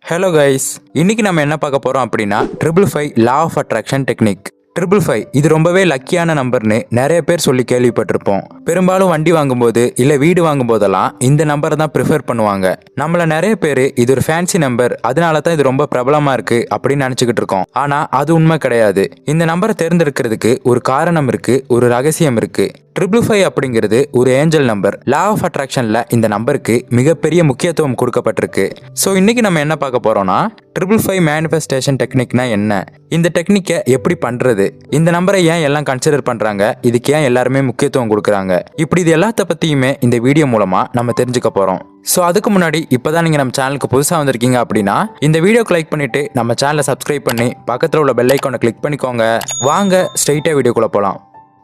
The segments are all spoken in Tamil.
ஹலோ கைஸ், இன்னைக்கு நம்ம என்ன பார்க்க போறோம் அப்படின்னா 555 லா ஆஃப் அட்ராக்ஷன் டெக்னிக். 555 இது ரொம்பவே லக்கியான நம்பர்னு நிறைய பேர் சொல்லி கேள்விப்பட்டிருப்போம். பெரும்பாலும் வண்டி வாங்கும்போது இல்ல வீடு வாங்கும் போதெல்லாம் இந்த நம்பரை தான் ப்ரிஃபர் பண்ணுவாங்க. நம்மள நிறைய பேர் இது ஒரு ஃபேன்சி நம்பர், அதனால தான் இது ரொம்ப பிரபலமா இருக்கு அப்படின்னு நினைச்சுக்கிட்டு இருக்கோம். ஆனா அது உண்மை கிடையாது. இந்த நம்பரை தேர்ந்தெடுக்கிறதுக்கு ஒரு காரணம் இருக்கு, ஒரு ரகசியம் இருக்கு. 555 அப்படிங்கிறது ஒரு ஏஞ்சல் நம்பர். லா ஆஃப் அட்ராக்ஷன்ல இந்த நம்பருக்கு மிகப்பெரிய முக்கியத்துவம் கொடுக்கப்பட்டிருக்கு. ஸோ இன்னைக்கு நம்ம என்ன பார்க்க போறோம்னா 555 மேனிஃபெஸ்டேஷன் டெக்னிக்னா என்ன, இந்த டெக்னிக்கை எப்படி பண்றது, இந்த நம்பரை ஏன் எல்லாம் கன்சிடர் பண்றாங்க, இதுக்கு ஏன் எல்லாருமே முக்கியத்துவம் கொடுக்குறாங்க, இப்படி இது எல்லாத்த பத்தியுமே இந்த வீடியோ மூலமா நம்ம தெரிஞ்சுக்க போறோம். ஸோ அதுக்கு முன்னாடி இப்போதான் நீங்கள் நம்ம சேனலுக்கு புதுசாக வந்திருக்கீங்க அப்படின்னா இந்த வீடியோக்கு லைக் பண்ணிட்டு நம்ம சேனலை சப்ஸ்கிரைப் பண்ணி பக்கத்தில் உள்ள பெல் ஐக்கானை கிளிக் பண்ணிக்கோங்க. வாங்க ஸ்ட்ரெயிட்டாக வீடியோக்குள்ள போகலாம்.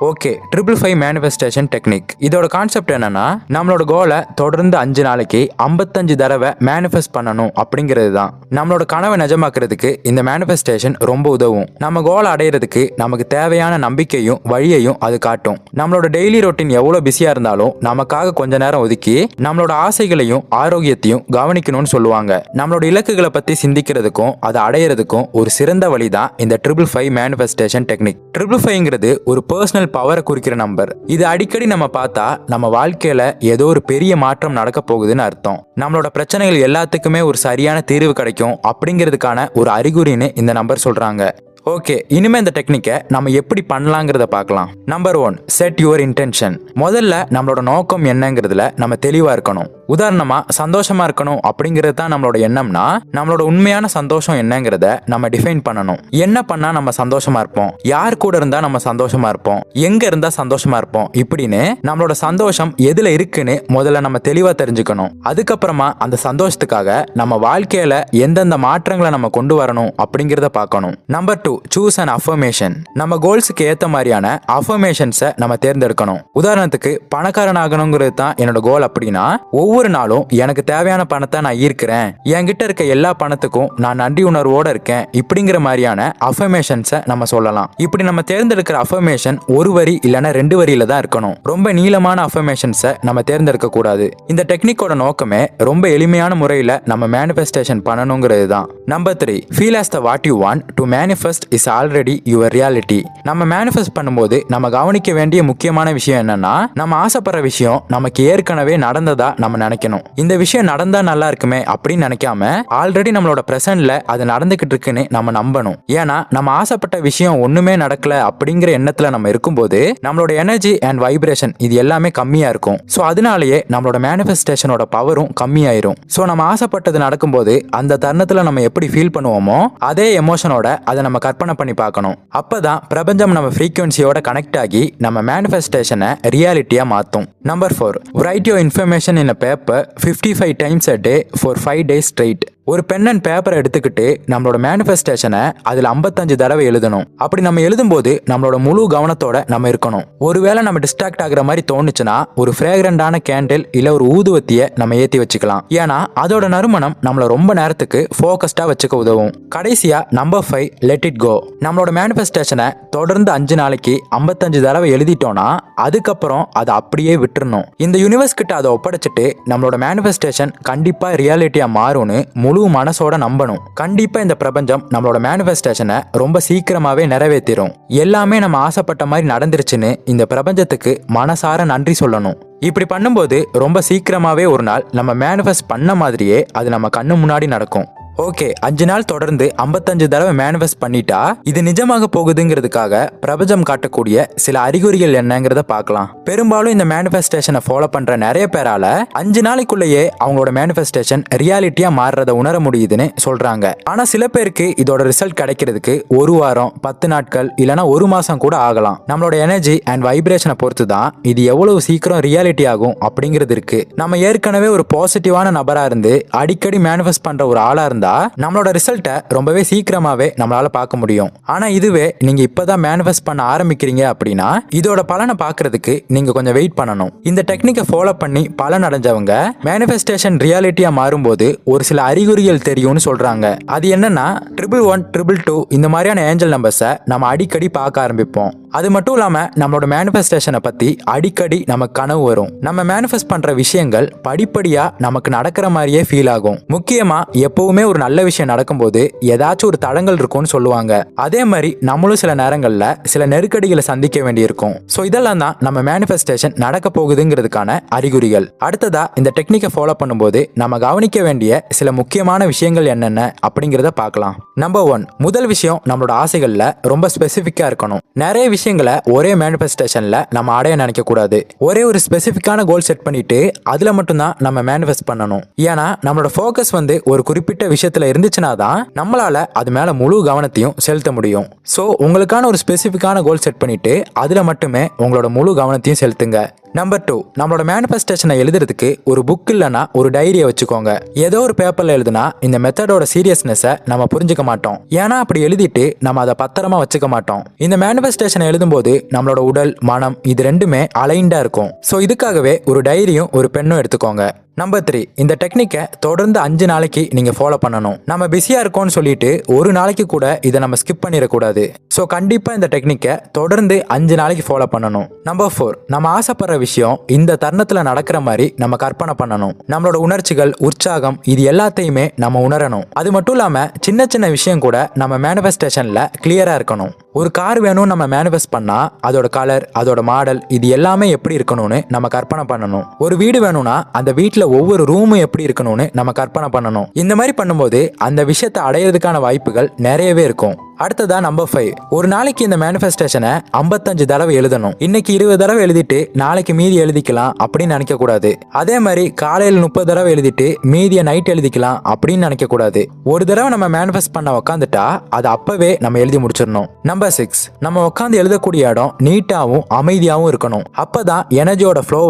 ஓகே, 555 மேனிஃபெஸ்டேஷன் டெக்னிக் இதோட கான்செப்ட் என்னன்னா, நம்மளோட கோலை தொடர்ந்து 5 நாளைக்கு 55 தடவை மேனிஃபெஸ்ட் பண்ணணும் அப்படிங்கிறது தான். நம்மளோட கனவை நிஜமாக்குறதுக்கு இந்த மேனிஃபெஸ்டேஷன் ரொம்ப உதவும். நம்ம கோலை அடையிறதுக்கு நமக்கு தேவையான நம்பிக்கையும் வழியையும் அது காட்டும். நம்மளோட டெய்லி ரொட்டீன் எவ்வளோ பிஸியாக இருந்தாலும் நமக்காக கொஞ்ச நேரம் ஒதுக்கி நம்மளோட ஆசைகளையும் ஆரோக்கியத்தையும் கவனிக்கணும்னு சொல்லுவாங்க. நம்மளோட இலக்குகளை பற்றி சிந்திக்கிறதுக்கும் அதை அடையிறதுக்கும் ஒரு சிறந்த வழி தான் இந்த 555 மேனிஃபெஸ்டேஷன் டெக்னிக். 555ங்கிறது ஒரு பர்சனல் பவரை குறிக்கிற நம்பர். இது அடிக்கடி நம்ம பார்த்தா நம்ம வாழ்க்கையில ஏதோ ஒரு பெரிய மாற்றம் நடக்க போகுதுன்னு அர்த்தம். நம்மளோட பிரச்சனைகள் எல்லாத்துக்குமே ஒரு சரியான தீர்வு கிடைக்கும் அப்படிங்கிறதுக்கான ஒரு அறிகுறின்னு இந்த நம்பர் சொல்றாங்க. ஓகே, இனிமே இந்த டெக்னிக்கை நம்ம எப்படி பண்ணலாங்கிறத பார்க்கலாம். Number 1, set your intention. முதல்ல நம்மளோட நோக்கம் என்னங்கிறதுல நம்ம தெளிவா இருக்கணும். உதாரணமா சந்தோஷமா இருக்கணும் அப்படிங்கிறது தான் நம்மளோட எண்ணம்னா, நம்மளோட உண்மையான சந்தோஷம் என்னங்கிறத நம்ம டிஃபைன் பண்ணணும். என்ன பண்ணா நம்ம சந்தோஷமா இருப்போம், யார் கூட இருந்தா நம்ம சந்தோஷமா இருப்போம், எங்க இருந்தா சந்தோஷமா இருப்போம், இப்படின்னு நம்மளோட சந்தோஷம் எதுல இருக்குன்னு முதல்ல நம்ம தெளிவா தெரிஞ்சுக்கணும். அதுக்கப்புறமா அந்த சந்தோஷத்துக்காக நம்ம வாழ்க்கையில எந்தெந்த மாற்றங்களை நம்ம கொண்டு வரணும் அப்படிங்கிறத பார்க்கணும். Number 2, choose an affirmation. நம்ம கோல்ஸுக்கு ஏத்த மாதிரியான அஃபர்மேஷன்ஸை நம்ம தேர்ந்தெடுக்கணும். உதாரணத்துக்கு பணக்காரன் ஆகணுங்கிறது தான் என்னோட கோல் அப்படின்னா, ஒவ்வொரு நாளும் எனக்கு தேவையான பணத்தை நான் ஈர்க்கிறேன், என்கிட்ட இருக்க எல்லா பணத்துக்கும் நான் நன்றி உணர்வோட இருக்கேன், இப்படிங்கிற மாதிரியான அஃபர்மேஷன்ஸை நம்ம சொல்லலாம். இப்படி நம்ம தேர்ந்தெடுக்கிற அஃபர்மேஷன் ஒரு வரி இல்லைன்னா 2 வரியில தான் இருக்கணும். ரொம்ப நீளமான அஃபர்மேஷன்ஸை நம்ம தேர்ந்தெடுக்க கூடாது. இந்த டெக்னிக்கோட நோக்கமே ரொம்ப எளிமையான முறையில் நம்ம மேனிஃபெஸ்டேஷன் பண்ணணுங்கிறது தான். Number 3, feel as the what you want to manifest is already your reality. நம்ம மேனிஃபெஸ்ட் பண்ணும்போது நம்ம கவனிக்க வேண்டிய முக்கியமான விஷயம் என்னன்னா, நம்ம ஆசைப்படுற விஷயம் நமக்கு ஏற்கனவே நடந்ததா நம்ம நினைக்கணும். இந்த விஷயம் நடந்தா நல்லா இருக்குமே அப்படின்னு நினைக்காம ஆல்ரெடி நம்மளோட பிரசன்ட்ல அது நடந்துகிட்டு இருக்குன்னு நம்ம நம்பணும். ஏன்னா நம்ம ஆசைப்பட்ட விஷயம் ஒண்ணுமே நடக்கல அப்படிங்கிற எண்ணத்துல நம்ம இருக்கும்போது நம்மளோட எனர்ஜி அண்ட் வைப்ரேஷன் இது எல்லாமே கம்மியா இருக்கும். ஸோ அதனாலேயே நம்மளோட மேனிஃபெஸ்டேஷனோட பவரும் கம்மியாயிரும். ஸோ நம்ம ஆசைப்பட்டது நடக்கும்போது அந்த தருணத்துல நம்ம எப்படி ஃபீல் பண்ணுவோமோ அதே எமோஷனோட அதை நம்ம கற்பனை பண்ணி பார்க்கணும். அப்பதான் பிரபஞ்சம் நம்ம ஃப்ரீக்வன்சியோட கனெக்ட் ஆகி நம்ம மேனிஃபெஸ்டேஷனை ரியாலிட்டியா மாற்றும். Number 4, write your information in a paper 55 times a day for 5 days straight. ஒரு பென் அண்ட் பேப்பரை எடுத்துக்கிட்டு நம்மளோட மேனிஃபெஸ்டேஷனை அதில் 55 தடவை எழுதணும். அப்படி நம்ம எழுதும்போது நம்மளோட முழு கவனத்தோட நம்ம இருக்கணும். ஒருவேளை நம்ம டிஸ்ட்ராக்ட் ஆகுற மாதிரி தோணுச்சுன்னா ஒரு ஃப்ரேக்ரண்டான கேண்டில் இல்லை ஒரு ஊதுவத்தியை நம்ம ஏற்றி வச்சுக்கலாம். ஏன்னா அதோட நறுமணம் நம்மளை ரொம்ப நேரத்துக்கு ஃபோக்கஸ்டாக வச்சுக்க உதவும். கடைசியா நம்பர் 5, லெட் இட் கோ. நம்மளோட மேனிஃபெஸ்டேஷனை தொடர்ந்து 5 நாளைக்கு 55 தடவை எழுதிட்டோம்னா அதுக்கப்புறம் அதை அப்படியே விட்டுறணும். இந்த யூனிவர்ஸ் கிட்ட அதை ஒப்படைச்சிட்டு நம்மளோட மேனிஃபெஸ்டேஷன் கண்டிப்பா ரியாலிட்டியா மாறும்னு முழு மனசோட நம்பணும். கண்டிப்பா இந்த பிரபஞ்சம் நம்மளோட மேனிஃபெஸ்டேஷனை ரொம்ப சீக்கிரமாவே நிறைவேற்றிரும். எல்லாமே நம்ம ஆசைப்பட்ட மாதிரி நடந்துருச்சுன்னு இந்த பிரபஞ்சத்துக்கு மனசார நன்றி சொல்லணும். இப்படி பண்ணும்போது ரொம்ப சீக்கிரமாவே ஒரு நாள் நம்ம மேனிஃபெஸ்ட் பண்ண மாதிரியே அது நம்ம கண்ணு முன்னாடி நடக்கும். ஓகே, 5 நாள் தொடர்ந்து 55 தடவை மேனிஃபெஸ்ட் பண்ணிட்டா இது நிஜமாக போகுதுங்கிறதுக்காக பிரபஞ்சம் காட்டக்கூடிய சில அறிகுறிகள் என்னங்கிறத பார்க்கலாம். பெரும்பாலும் இந்த மேனிஃபெஸ்டேஷனை ஃபாலோ பண்ற நிறைய பேரால 5 நாளைக்குள்ளேயே அவங்களோட மேனிஃபெஸ்டேஷன் ரியாலிட்டியா மாறுறத உணர முடியுதுன்னு சொல்றாங்க. ஆனா சில பேருக்கு இதோட ரிசல்ட் கிடைக்கிறதுக்கு 1 வாரம், 10 நாட்கள் இல்லைன்னா 1 மாசம் கூட ஆகலாம். நம்மளோட எனர்ஜி அண்ட் வைப்ரேஷனை பொறுத்து தான் இது எவ்வளவு சீக்கிரம் ரியாலிட்டி ஆகும் அப்படிங்கிறது இருக்கு. நம்ம ஏற்கனவே ஒரு பாசிட்டிவான நபரா இருந்து அடிக்கடி மேனிஃபெஸ்ட் பண்ற ஒரு ஆளா இருந்தா நம்மளோட ரிசல்ட்டை ரொம்பவே சீக்கிரமாவே நம்மளால பார்க்க முடியும். ஆனா இதுவே நீங்க இப்பதான் மேனிஃபெஸ்ட் பண்ண ஆரம்பிக்கிறீங்க அப்படின்னா இதோட பலனை பார்க்கறதுக்கு நீங்க கொஞ்சம் வெயிட் பண்ணணும். இந்த டெக்னிக்கை ஃபாலோ பண்ணி பலன் அடைஞ்சவங்க மேனிஃபெஸ்டேஷன் ரியாலிட்டியா மாறும்போது ஒரு சில அறிகுறிகள் தெரியும்னு சொல்றாங்க. அது என்னன்னா 111, 222 இந்த மாதிரியான ஏஞ்சல் நம்பர்ஸை நம்ம அடிக்கடி பார்க்க ஆரம்பிப்போம். அது மட்டும் இல்லாம நம்மளோட மேனிஃபெஸ்டேஷனை பத்தி அடிக்கடி நமக்கு கனவு வரும். நம்ம மேனிஃபெஸ்ட் பண்ற விஷயங்கள் படிப்படியா நமக்கு நடக்கிற மாதிரியே ஃபீல் ஆகும். முக்கியமா எப்பவுமே ஒரு நல்ல விஷயம் நடக்கும்போது ஏதாச்சும் ஒரு தடங்கள் இருக்கும்னு சொல்லுவாங்க. அதே மாதிரி நம்மளும் சில நேரங்கள்ல சில நெருக்கடிகளை சந்திக்க வேண்டியிருக்கும். சோ இதெல்லாம் தான் நம்ம மேனிஃபெஸ்டேஷன் நடக்க போகுதுங்கிறதுக்கான அறிகுறிகள். அடுத்ததா இந்த டெக்னிக்கை ஃபாலோ பண்ணும்போது நம்ம கவனிக்க வேண்டிய சில முக்கியமான விஷயங்கள் என்னென்ன அப்படிங்கிறத பார்க்கலாம். நம்பர் 1, முதல் விஷயம் நம்மளோட ஆசைகள்ல ரொம்ப ஸ்பெசிஃபிக்கா இருக்கணும். நிறைய விஷயங்களை ஒரே மேனிஃபெஸ்டேஷன்ல நம்ம அடைய நினைக்க கூடாது. ஒரே ஒரு ஸ்பெசிஃபிக்கான கோல் செட் பண்ணிட்டு அதுல மட்டும்தான் நம்ம மேனிஃபெஸ்ட் பண்ணணும். ஏன்னா நம்மளோட ஃபோக்கஸ் ஒரு குறிப்பிட்ட விஷயத்துல இருந்துச்சுன்னா தான் நம்மளால அது மேல முழு கவனத்தையும் செலுத்த முடியும். சோ உங்களுக்கான ஒரு ஸ்பெசிஃபிக்கான கோல் செட் பண்ணிட்டு அதுல மட்டுமே உங்களோட முழு கவனத்தையும் செலுத்துங்க. நம்பர் 2, நம்மளோட மேனிஃபெஸ்டேஷனை எழுதுறதுக்கு ஒரு புக் இல்லைன்னா ஒரு டைரியை வச்சுக்கோங்க. ஏதோ ஒரு பேப்பர்ல எழுதுனா இந்த மெத்தடோட சீரியஸ்னஸை நம்ம புரிஞ்சுக்க மாட்டோம். ஏன்னா அப்படி எழுதிட்டு நம்ம அதை பத்திரமா வச்சுக்க மாட்டோம். இந்த மேனிஃபெஸ்டேஷனை எழுதும்போது நம்மளோட உடல் மனம் இது ரெண்டுமே அலைன்டா இருக்கும். ஸோ இதுக்காகவே ஒரு டைரியும் ஒரு பெண்ணும் எடுத்துக்கோங்க. நம்பர் 3, இந்த டெக்னிக்கை தொடர்ந்து 5 நாளைக்கு நீங்க ஃபாலோ பண்ணணும். நம்ம பிஸியா இருக்கோம்னு சொல்லிட்டு ஒரு நாளைக்கு கூட இதை நம்ம ஸ்கிப் பண்ணிடக்கூடாது. ஸோ கண்டிப்பா இந்த டெக்னிக்கை தொடர்ந்து 5 நாளைக்கு ஃபாலோ பண்ணணும். நம்பர் 4, நம்ம ஆசைப்படுற விஷயம் இந்த தருணத்துல நடக்கிற மாதிரி நம்ம கற்பனை பண்ணணும். நம்மளோட உணர்ச்சிகள், உற்சாகம் இது எல்லாத்தையுமே நம்ம உணரணும். அது மட்டும் இல்லாம சின்ன சின்ன விஷயம் கூட நம்ம மேனிஃபெஸ்டேஷன்ல கிளியரா இருக்கணும். ஒரு கார் வேணும் நம்ம மேனிஃபெஸ்ட் பண்ணா அதோட கலர், அதோட மாடல் இது எல்லாமே எப்படி இருக்கணும்னு நம்ம கற்பனை பண்ணணும். ஒரு வீடு வேணும்னா அந்த வீட்டுல ஒவ்வொரு ரூமும் எப்படி இருக்கணும்னு நம்ம கற்பனை பண்ணணும். இந்த மாதிரி பண்ணும்போது அந்த விஷயத்தை அடையிறதுக்கான வாய்ப்புகள் நிறையவே இருக்கும். அடுத்ததா நம்பர் 5, ஒரு நாளைக்கு இந்த மேனிஃபெஸ்டேஷனை 55 தடவை எழுதணும். இன்னைக்கு 20 தடவை எழுதிட்டு நாளைக்கு மீதி எழுதிக்கலாம் அப்படின்னு நினைக்க கூடாது. அதே மாதிரி காலையில் 30 தடவை எழுதிட்டு மீதியை நைட் எழுதிக்கலாம் அப்படின்னு நினைக்க கூடாது. ஒரு தடவை நம்ம மேனிஃபெஸ்ட் பண்ண உக்காந்துட்டா அது அப்பவே நம்ம எழுதி முடிச்சிடணும். நம்பர் 6, நம்ம உட்காந்து எழுதக்கூடிய இடம் நீட்டாவும் அமைதியாவும் இருக்கணும். அப்பதான் எனர்ஜியோட ஃப்ளோ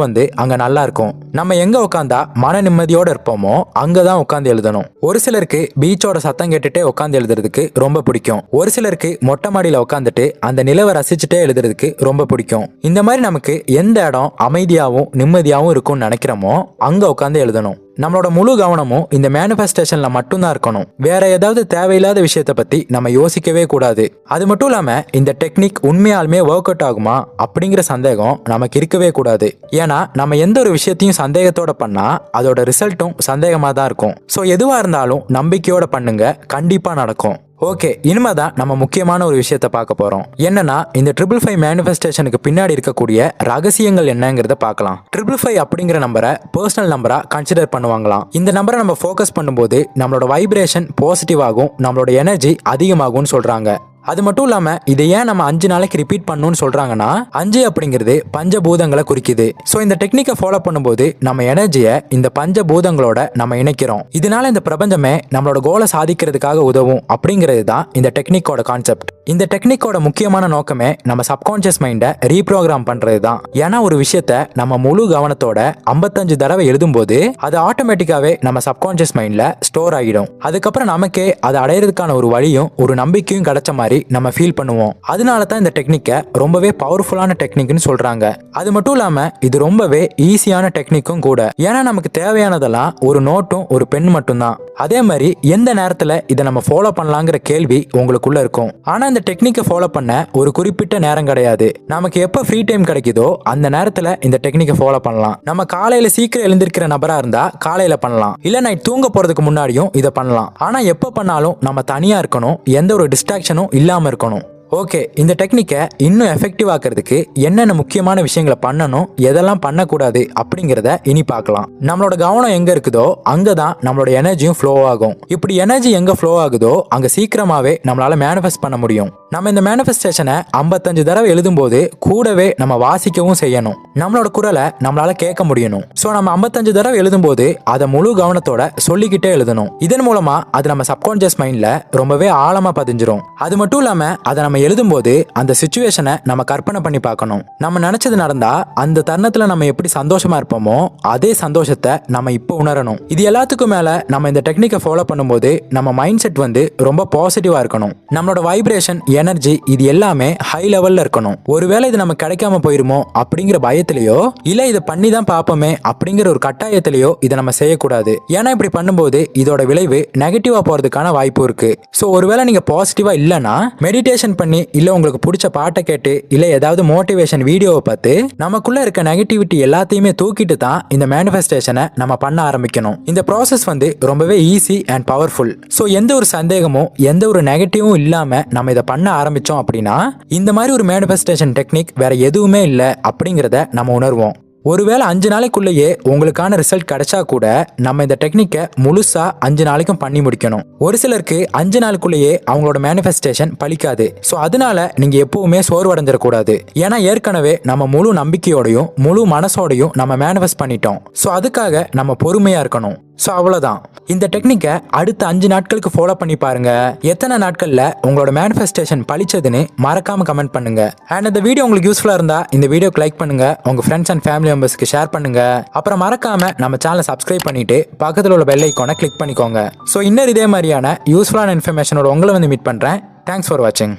அங்க நல்லா இருக்கும். நம்ம எங்க உட்காந்தா மன நிம்மதியோட இருப்போமோ அங்கதான் உட்காந்து எழுதணும். ஒரு சிலருக்கு பீச்சோட சத்தம் கேட்டுட்டே உட்காந்து எழுதுறதுக்கு ரொம்ப பிடிக்கும். ஒரு சிலருக்கு மொட்டை மாடியில உட்காந்துட்டு அந்த நிலவை ரசிச்சுட்டே எழுதுறதுக்கு ரொம்ப பிடிக்கும். இந்த மாதிரி நமக்கு எந்த இடம் அமைதியாவும் நிம்மதியாவும் இருக்கும்னு நினைக்கிறோமோ அங்க உட்காந்து எழுதணும். நம்மளோட முழு கவனமும் இந்த மேனிஃபெஸ்டேஷன்ல மட்டும்தான் இருக்கணும். வேற ஏதாவது தேவையில்லாத விஷயத்தை பத்தி நம்ம யோசிக்கவே கூடாது. அது மட்டும் இல்லாம இந்த டெக்னிக் உண்மையாலுமே ஒர்க் அவுட் ஆகுமா அப்படிங்கிற சந்தேகம் நமக்கு இருக்கவே கூடாது. ஏன்னா நம்ம எந்த ஒரு விஷயத்தையும் சந்தேகத்தோட பண்ணா அதோட ரிசல்ட்டும் சந்தேகமா தான் இருக்கும். ஸோ எதுவா இருந்தாலும் நம்பிக்கையோட பண்ணுங்க, கண்டிப்பா நடக்கும். ஓகே, இனிமேதான் நம்ம முக்கியமான ஒரு விஷயத்த பார்க்க போறோம். என்னன்னா இந்த 555 மேனிஃபெஸ்டேஷனுக்கு பின்னாடி இருக்கக்கூடிய ரகசியங்கள் என்னங்கிறத பார்க்கலாம். 555 அப்படிங்கிற நம்பரை பர்சனல் நம்பரா கன்சிடர் பண்ணுவாங்களாம். இந்த நம்பரை நம்ம ஃபோக்கஸ் பண்ணும்போது நம்மளோட வைப்ரேஷன் பாசிட்டிவ் ஆகும், நம்மளோட எனர்ஜி அதிகமாகும்னு சொல்றாங்க. அது மட்டும் இல்லாம இதை ஏன் நம்ம 5 நாளைக்கு ரிப்பீட் பண்ணணும்னு சொல்றாங்கன்னா 5 அப்படிங்கிறது பஞ்சபூதங்களை குறிக்குது. சோ இந்த டெக்னிக்கை ஃபாலோ பண்ணும்போது நம்ம எனர்ஜியை இந்த பஞ்சபூதங்களோட நம்ம இணைக்கிறோம். இதனால இந்த பிரபஞ்சமே நம்மளோட கோலை சாதிக்கிறதுக்காக உதவும் அப்படிங்கிறது தான் இந்த டெக்னிக்கோட கான்செப்ட். இந்த டெக்னிக்கோட முக்கியமான நோக்கமே நம்ம சப்கான்சியஸ் மைண்டை ரீப்ரோகிராம் பண்றது தான். ஏன்னா ஒரு விஷயத்த நம்ம முழு கவனத்தோட 55 தடவை எழுதும்போது அது ஆட்டோமேட்டிக்காவே நம்ம சப்கான்சியஸ் மைண்ட்ல ஸ்டோர் ஆகிடும். அதுக்கப்புறம் நமக்கே அதை அடையிறதுக்கான ஒரு வழியும் ஒரு நம்பிக்கையும் கிடைச்ச மாதிரி நம்ம ஃபீல் பண்ணுவோம். அதனால தான் இந்த டெக்னிக்கை ரொம்பவே பவர்ஃபுல்லான டெக்னிக்னு சொல்றாங்க. அது மட்டும் இல்லாம இது ரொம்பவே ஈஸியான டெக்னிக்கும் கூட. ஏன்னா நமக்கு தேவையானதெல்லாம் ஒரு நோட்டும் ஒரு பென் மட்டும்தான். அதே மாதிரி எந்த நேரத்துல இதை நம்ம ஃபாலோ பண்ணலாங்கிற கேள்வி உங்களுக்குள்ள இருக்கும். ஆனா இந்த டெக்னிக்கை ஃபாலோ பண்ண ஒரு குறிப்பிட்ட நேரம் கிடையாது. நமக்கு எப்ப ஃப்ரீ டைம் கிடைக்குதோ அந்த நேரத்துல இந்த டெக்னிக்கை ஃபாலோ பண்ணலாம். நம்ம காலையில சீக்கிரம் எழுந்திருக்கிற நபரா இருந்தா காலையில பண்ணலாம், இல்ல நைட் தூங்க போறதுக்கு முன்னாடியும் இதை பண்ணலாம். ஆனா எப்ப பண்ணாலும் நம்ம தனியா இருக்கணும், எந்த ஒரு டிஸ்ட்ராக்ஷனும் இல்லாம இருக்கணும். ஓகே, இந்த டெக்னிக்கை இன்னும் எஃபெக்டிவ் ஆக்கிறதுக்கு என்னென்ன முக்கியமான விஷயங்களை பண்ணணும், எதெல்லாம் பண்ணக்கூடாது அப்படிங்கிறத இனி பார்க்கலாம். நம்மளோட கவனம் எங்க இருக்குதோ அங்கதான் நம்மளோட எனர்ஜியும் ஃப்ளோ ஆகும். இப்படி எனர்ஜி எங்க ஃப்ளோ ஆகுதோ அங்க சீக்கிரமாவே நம்மளால மேனிஃபெஸ்ட் பண்ண முடியும். நம்ம இந்த மேனிஃபெஸ்டேஷனை 55 தடவை எழுதும்போது கூடவே நம்ம வாசிக்கவும் செய்யணும். நம்மளோட குரலை நம்மளால கேட்க முடியணும். ஸோ நம்ம 55 தடவை எழுதும்போது அதை முழு கவனத்தோட சொல்லிக்கிட்டே எழுதணும். இதன் மூலமா அது நம்ம சப்கான்சியஸ் மைண்ட்ல ரொம்பவே ஆழமா பதிஞ்சிரும். அது மட்டும் இல்லாம அதை நம்ம எழுதும்போது அந்த சிச்சுவேஷனை நம்ம கற்பனை பண்ணி பார்க்கணும். நம்ம நினைச்சது நடந்தா அந்த தருணத்துல நம்ம எப்படி சந்தோஷமா இருப்போமோ அதே சந்தோஷத்தை நம்ம இப்போ உணரணும். இது எல்லாத்துக்கும் மேல நம்ம இந்த டெக்னிக்கை ஃபாலோ பண்ணும்போது நம்ம மைண்ட் செட் ரொம்ப பாசிட்டிவா இருக்கணும். நம்மளோட வைப்ரேஷன் எனர்ஜி இது எல்லாமே ஹை லெவல்ல இருக்கணும். ஒருவேளை இது நம்ம கிடைக்காம போயிருமோ அப்படிங்கிற பயத்திலேயோ இல்ல இதை பண்ணி தான் பார்ப்போமே அப்படிங்கிற ஒரு கட்டாயத்திலேயோ இதை நம்ம செய்யக்கூடாது. ஏன்னா இப்படி பண்ணும்போது இதோட விளைவு நெகட்டிவா போறதுக்கான வாய்ப்பு இருக்கு. ஸோ ஒருவேளை நீங்க பாசிட்டிவா இல்லைன்னா மெடிடேஷன் பண்ணி இல்ல உங்களுக்கு பிடிச்ச பாட்டை கேட்டு இல்ல ஏதாவது மோட்டிவேஷன் வீடியோவை பார்த்து நமக்குள்ள இருக்க நெகட்டிவிட்டி எல்லாத்தையுமே தூக்கிட்டு தான் இந்த மேனிஃபெஸ்டேஷனை நம்ம பண்ண ஆரம்பிக்கணும். இந்த ப்ராசஸ் ரொம்பவே ஈஸி அண்ட் பவர்ஃபுல். ஸோ எந்த ஒரு சந்தேகமும் எந்த ஒரு நெகட்டிவும் இல்லாம நம்ம இதை பண்ண ஆரம்பிச்சோம் அப்படின்னா இந்த மாதிரி ஒரு மேனிஃபெஸ்டேஷன் டெக்னிக் வேற எதுவுமே இல்லை அப்படிங்கிறத நம்ம உணர்வோம். ஒருவேளை 5 நாளைக்குள்ளேயே உங்களுக்கான ரிசல்ட் கிடைச்சா கூட நம்ம இந்த டெக்னிக்கை முழுசா 5 நாளைக்கும் பண்ணி முடிக்கணும். ஒரு சிலருக்கு 5 நாளுக்குள்ளேயே அவங்களோட மேனிஃபெஸ்டேஷன் பலிக்காது. ஸோ அதனால நீங்க எப்பவுமே சோர்வடைஞ்சிடக்கூடாது. ஏன்னா ஏற்கனவே நம்ம முழு நம்பிக்கையோடையும் முழு மனசோடையும் நம்ம மேனிஃபெஸ்ட் பண்ணிட்டோம். ஸோ அதுக்காக நம்ம பொறுமையா இருக்கணும். ஸோ அவ்வளோதான். இந்த டெக்னிக்கை அடுத்த 5 நாட்களுக்கு ஃபாலோ பண்ணி பாருங்க. எத்தனை நாட்கள்ல உங்களோட மேனிஃபெஸ்டேஷன் பலிச்சதுன்னு மறக்காம கமெண்ட் பண்ணுங்க. அண்ட் இந்த வீடியோ உங்களுக்கு யூஸ்ஃபுல்லா இருந்தா இந்த வீடியோக்கு லைக் பண்ணுங்க, உங்க ஃப்ரெண்ட்ஸ் அண்ட் ஃபேமிலி மெம்பர்ஸ்க்கு ஷேர் பண்ணுங்க. அப்புறம் மறக்காம நம்ம சேனலை சப்ஸ்கிரைப் பண்ணிட்டு பக்கத்தில் உள்ள பெல் ஐக்கானை கிளிக் பண்ணிக்கோங்க. ஸோ இன்னொரு இதே மாதிரியான யூஸ்ஃபுல்லான இன்ஃபர்மேஷனோட உங்களை மீட் பண்றேன். தேங்க்ஸ் ஃபார் வாட்சிங்.